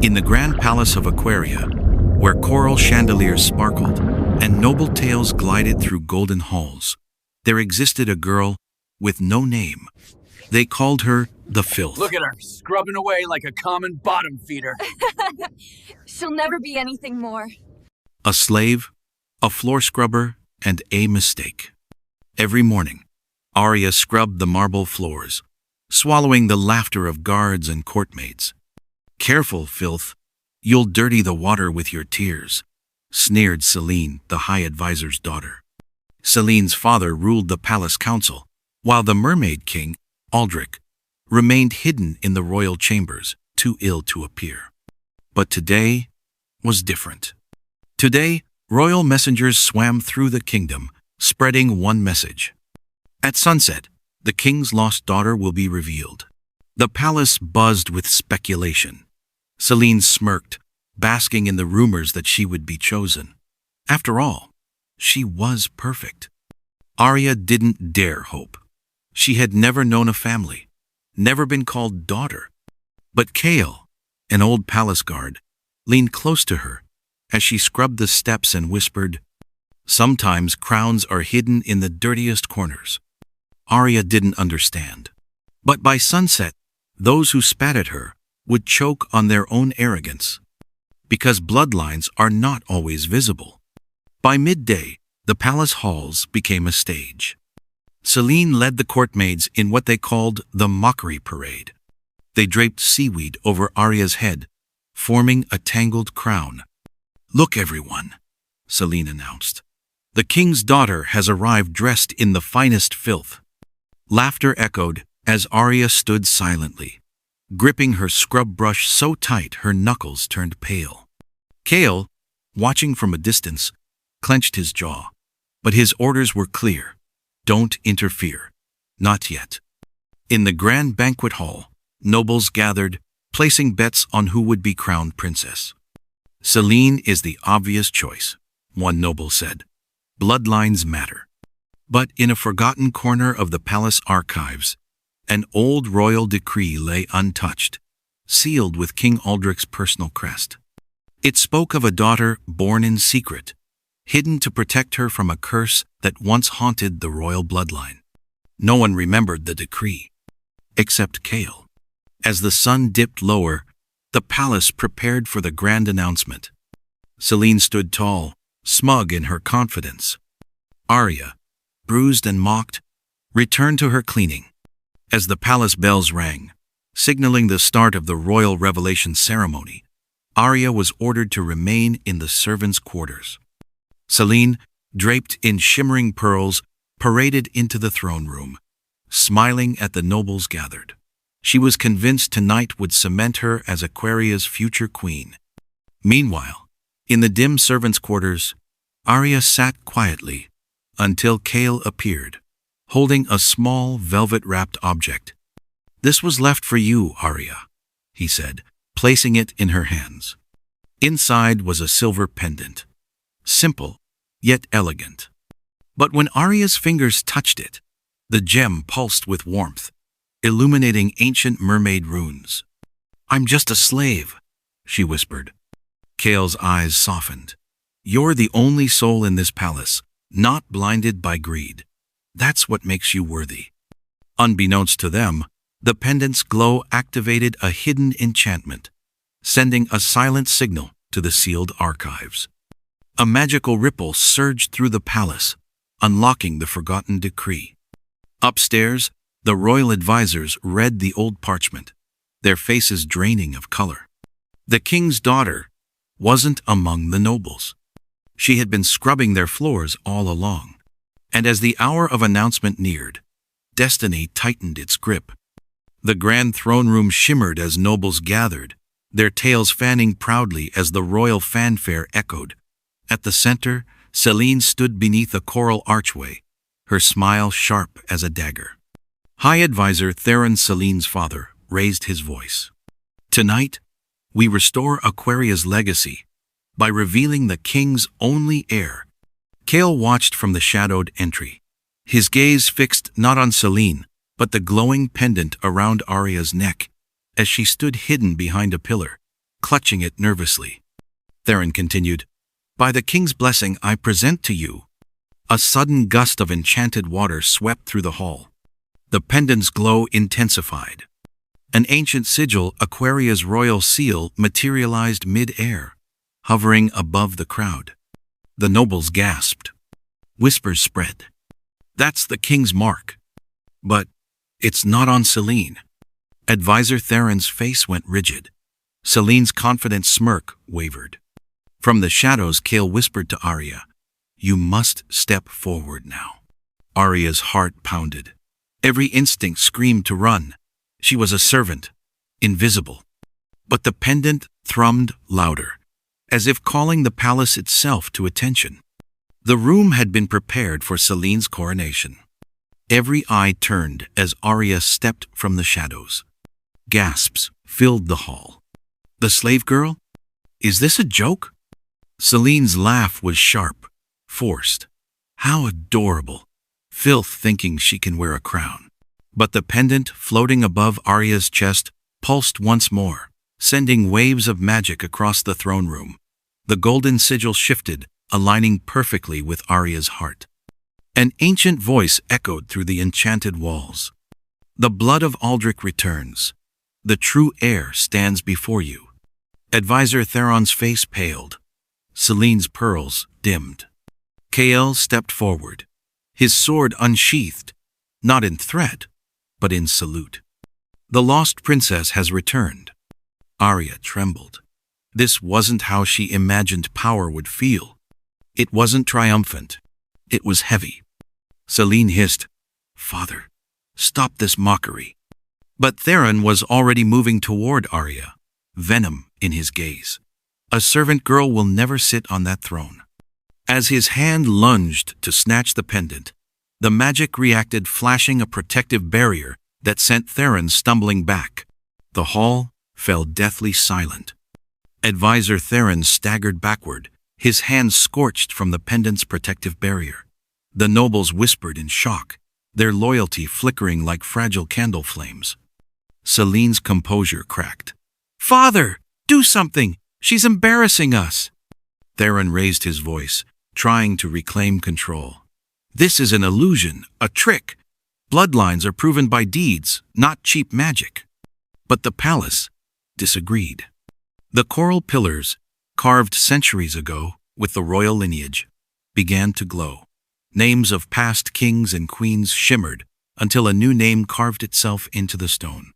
In the grand palace of Aquaria, where coral chandeliers sparkled and noble tales glided through golden halls, there existed a girl with no name. They called her the Filth. Look at her, scrubbing away like a common bottom feeder. She'll never be anything more. A slave, a floor scrubber, and a mistake. Every morning, Arya scrubbed the marble floors, swallowing the laughter of guards and courtmaids. "Careful, Filth, you'll dirty the water with your tears," sneered Selene, the High Advisor's daughter. Selene's father ruled the palace council, while the Mermaid King, Aldrich, remained hidden in the royal chambers, too ill to appear. But today was different. Today, royal messengers swam through the kingdom, spreading one message. At sunset, the king's lost daughter will be revealed. The palace buzzed with speculation. Selene smirked, basking in the rumors that she would be chosen. After all, she was perfect. Arya didn't dare hope. She had never known a family, never been called daughter. But Kale, an old palace guard, leaned close to her as she scrubbed the steps and whispered, "Sometimes crowns are hidden in the dirtiest corners." Arya didn't understand. But by sunset, those who spat at her would choke on their own arrogance, because bloodlines are not always visible. By midday, the palace halls became a stage. Selene led the courtmaids in what they called the mockery parade. They draped seaweed over Arya's head, forming a tangled crown. "Look, everyone," Selene announced. "The king's daughter has arrived dressed in the finest filth." Laughter echoed as Arya stood silently, gripping her scrub brush so tight her knuckles turned pale. Kale, watching from a distance, clenched his jaw, but his orders were clear. Don't interfere. Not yet. In the grand banquet hall, nobles gathered, placing bets on who would be crowned princess. "Selene is the obvious choice," one noble said. "Bloodlines matter." But in a forgotten corner of the palace archives, an old royal decree lay untouched, sealed with King Aldrich's personal crest. It spoke of a daughter born in secret, hidden to protect her from a curse that once haunted the royal bloodline. No one remembered the decree, except Kale. As the sun dipped lower, the palace prepared for the grand announcement. Selene stood tall, smug in her confidence. Arya, bruised and mocked, returned to her cleaning. As the palace bells rang, signaling the start of the royal revelation ceremony, Arya was ordered to remain in the servants' quarters. Selene, draped in shimmering pearls, paraded into the throne room, smiling at the nobles gathered. She was convinced tonight would cement her as Aquaria's future queen. Meanwhile, in the dim servants' quarters, Arya sat quietly until Kale appeared, holding a small velvet-wrapped object. "This was left for you, Arya," he said, placing it in her hands. Inside was a silver pendant, simple yet elegant. But when Arya's fingers touched it, the gem pulsed with warmth, illuminating ancient mermaid runes. "I'm just a slave," she whispered. Kale's eyes softened. "You're the only soul in this palace, not blinded by greed. That's what makes you worthy." Unbeknownst to them, the pendant's glow activated a hidden enchantment, sending a silent signal to the sealed archives. A magical ripple surged through the palace, unlocking the forgotten decree. Upstairs, the royal advisors read the old parchment, their faces draining of color. The king's daughter wasn't among the nobles. She had been scrubbing their floors all along. And as the hour of announcement neared, destiny tightened its grip. The grand throne room shimmered as nobles gathered, their tails fanning proudly as the royal fanfare echoed. At the center, Selene stood beneath a coral archway, her smile sharp as a dagger. High Advisor Theron, Selene's father, raised his voice. "Tonight, we restore Aquaria's legacy by revealing the king's only heir." Kale watched from the shadowed entry, his gaze fixed not on Selene, but the glowing pendant around Arya's neck as she stood hidden behind a pillar, clutching it nervously. Theron continued, "By the king's blessing I present to you." A sudden gust of enchanted water swept through the hall. The pendant's glow intensified. An ancient sigil, Aquaria's royal seal, materialized mid-air, hovering above the crowd. The nobles gasped. Whispers spread. "That's the king's mark." "But it's not on Selene." Advisor Theron's face went rigid. Selene's confident smirk wavered. From the shadows, Kale whispered to Arya, "You must step forward now." Arya's heart pounded. Every instinct screamed to run. She was a servant, invisible. But the pendant thrummed louder, as if calling the palace itself to attention. The room had been prepared for Selene's coronation. Every eye turned as Arya stepped from the shadows. Gasps filled the hall. "The slave girl? Is this a joke?" Selene's laugh was sharp, forced. How adorable. Filth thinking she can wear a crown. But the pendant floating above Arya's chest pulsed once more, sending waves of magic across the throne room. The golden sigil shifted, aligning perfectly with Arya's heart. An ancient voice echoed through the enchanted walls. "The blood of Aldrich returns. The true heir stands before you." Advisor Theron's face paled. Selene's pearls dimmed. Kael stepped forward, his sword unsheathed, not in threat, but in salute. "The lost princess has returned." Arya trembled. This wasn't how she imagined power would feel. It wasn't triumphant. It was heavy. Selene hissed, "Father, stop this mockery." But Theron was already moving toward Arya, venom in his gaze. A servant girl will never sit on that throne. As his hand lunged to snatch the pendant, the magic reacted, flashing a protective barrier that sent Theron stumbling back. The hall fell deathly silent. Advisor Theron staggered backward, his hands scorched from the pendant's protective barrier. The nobles whispered in shock, their loyalty flickering like fragile candle flames. Selene's composure cracked. "Father, do something! She's embarrassing us!" Theron raised his voice, trying to reclaim control. "This is an illusion, a trick. Bloodlines are proven by deeds, not cheap magic." But the palace disagreed. The coral pillars, carved centuries ago with the royal lineage, began to glow. Names of past kings and queens shimmered until a new name carved itself into the stone.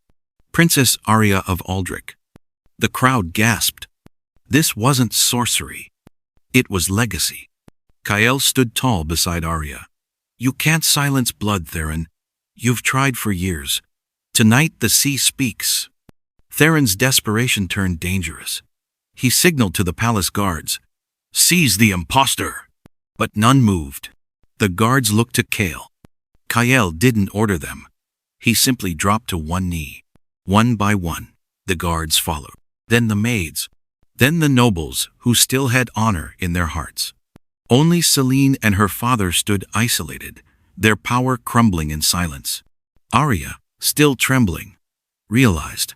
Princess Arya of Aldrich. The crowd gasped. This wasn't sorcery. It was legacy. Kael stood tall beside Arya. "You can't silence blood, Theron. You've tried for years. Tonight the sea speaks." Theron's desperation turned dangerous. He signaled to the palace guards, "Seize the impostor!" But none moved. The guards looked to Kael. Kael didn't order them. He simply dropped to one knee. One by one, the guards followed. Then the maids. Then the nobles, who still had honor in their hearts. Only Selene and her father stood isolated, their power crumbling in silence. Arya, still trembling, realized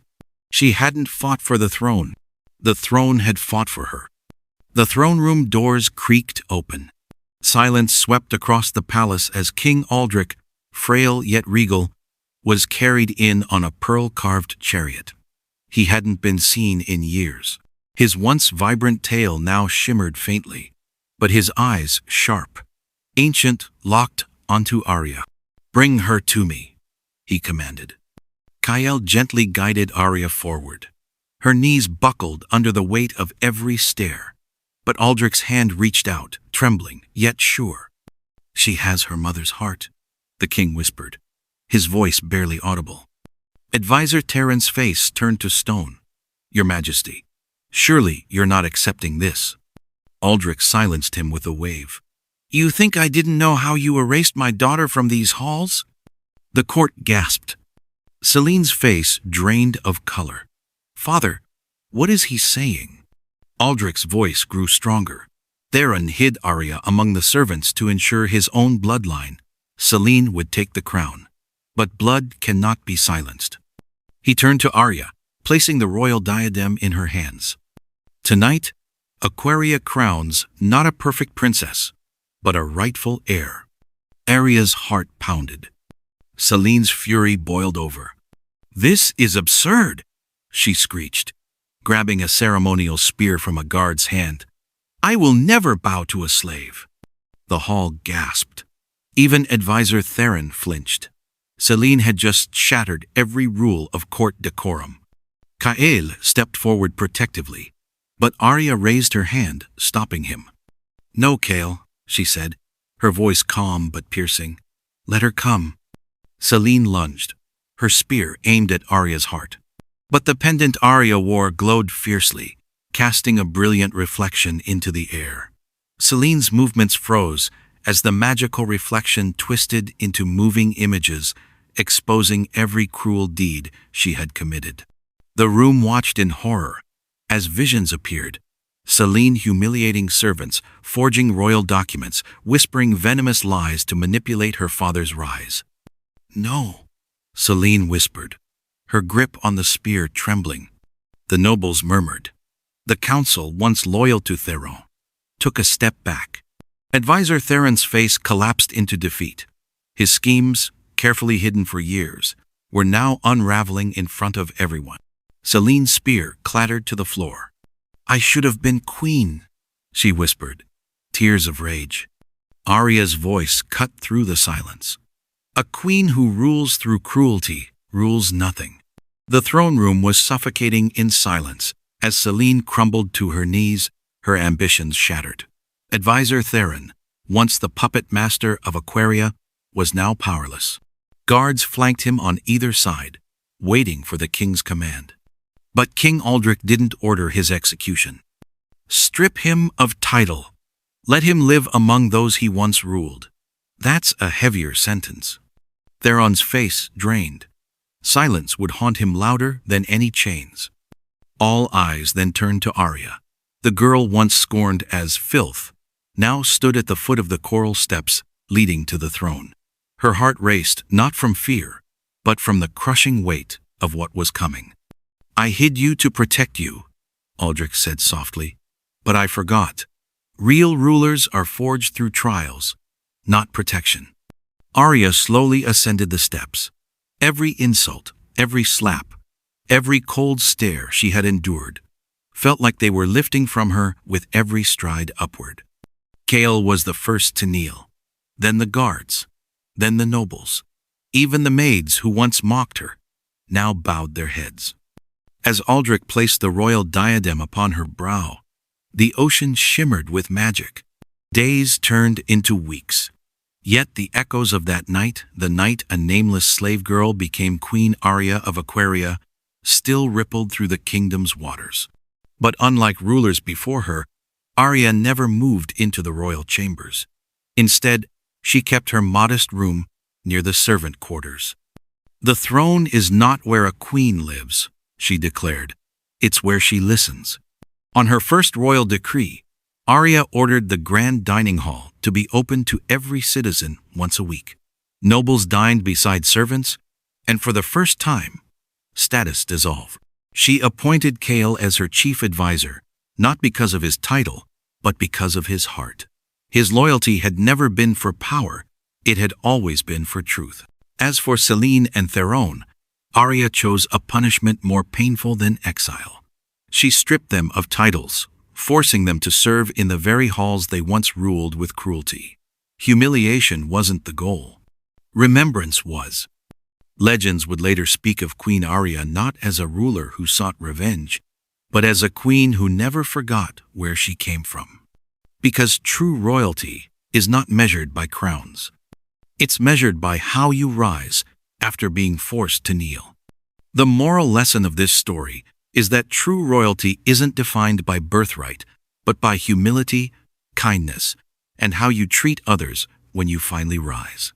she hadn't fought for the throne. The throne had fought for her. The throne room doors creaked open. Silence swept across the palace as King Aldrich, frail yet regal, was carried in on a pearl-carved chariot. He hadn't been seen in years. His once vibrant tail now shimmered faintly, but his eyes sharp, ancient, locked onto Arya. "Bring her to me," he commanded. Kael gently guided Arya forward. Her knees buckled under the weight of every stare, but Aldrich's hand reached out, trembling, yet sure. "She has her mother's heart," the king whispered, his voice barely audible. Advisor Theron's face turned to stone. "Your Majesty, surely you're not accepting this." Aldrich silenced him with a wave. "You think I didn't know how you erased my daughter from these halls?" The court gasped. Selene's face drained of color. "Father, what is he saying?" Aldrich's voice grew stronger. Theron hid Arya among the servants to ensure his own bloodline. Selene would take the crown. But blood cannot be silenced. He turned to Arya, placing the royal diadem in her hands. Tonight, Aquaria crowns not a perfect princess, but a rightful heir. Aria's heart pounded. Celine's fury boiled over. "This is absurd," she screeched, grabbing a ceremonial spear from a guard's hand. "I will never bow to a slave." The hall gasped. Even advisor Theron flinched. Celine had just shattered every rule of court decorum. Kael stepped forward protectively, but Arya raised her hand, stopping him. "No, Kael," she said, her voice calm but piercing. "Let her come." Celine lunged, her spear aimed at Arya's heart. But the pendant Arya wore glowed fiercely, casting a brilliant reflection into the air. Celine's movements froze as the magical reflection twisted into moving images, exposing every cruel deed she had committed. The room watched in horror as visions appeared. Celine humiliating servants, forging royal documents, whispering venomous lies to manipulate her father's rise. "No," Celine whispered, her grip on the spear trembling. The nobles murmured. The council, once loyal to Theron, took a step back. Advisor Theron's face collapsed into defeat. His schemes, carefully hidden for years, were now unraveling in front of everyone. Celine's spear clattered to the floor. "I should have been queen," she whispered, tears of rage. Arya's voice cut through the silence. "A queen who rules through cruelty rules nothing." The throne room was suffocating in silence as Celine crumbled to her knees, her ambitions shattered. Advisor Theron, once the puppet master of Aquaria, was now powerless. Guards flanked him on either side, waiting for the king's command. But King Aldrich didn't order his execution. "Strip him of title. Let him live among those he once ruled." That's a heavier sentence. Theron's face drained. Silence would haunt him louder than any chains. All eyes then turned to Arya. The girl once scorned as filth now stood at the foot of the coral steps leading to the throne. Her heart raced not from fear, but from the crushing weight of what was coming. "I hid you to protect you," Aldrich said softly, "but I forgot. Real rulers are forged through trials, not protection." Arya slowly ascended the steps. Every insult, every slap, every cold stare she had endured felt like they were lifting from her with every stride upward. Kael was the first to kneel, then the guards, then the nobles. Even the maids who once mocked her now bowed their heads. As Aldrich placed the royal diadem upon her brow, the ocean shimmered with magic. Days turned into weeks. Yet the echoes of that night, the night a nameless slave girl became Queen Arya of Aquaria, still rippled through the kingdom's waters. But unlike rulers before her, Arya never moved into the royal chambers. Instead, she kept her modest room near the servant quarters. "The throne is not where a queen lives," she declared. "It's where she listens." On her first royal decree, Arya ordered the grand dining hall to be open to every citizen once a week. Nobles dined beside servants, and for the first time, status dissolved. She appointed Kael as her chief advisor, not because of his title, but because of his heart. His loyalty had never been for power, it had always been for truth. As for Celine and Theron, Arya chose a punishment more painful than exile. She stripped them of titles, forcing them to serve in the very halls they once ruled with cruelty. Humiliation wasn't the goal. Remembrance was. Legends would later speak of Queen Arya not as a ruler who sought revenge, but as a queen who never forgot where she came from. Because true royalty is not measured by crowns. It's measured by how you rise after being forced to kneel. The moral lesson of this story is that true royalty isn't defined by birthright, but by humility, kindness, and how you treat others when you finally rise.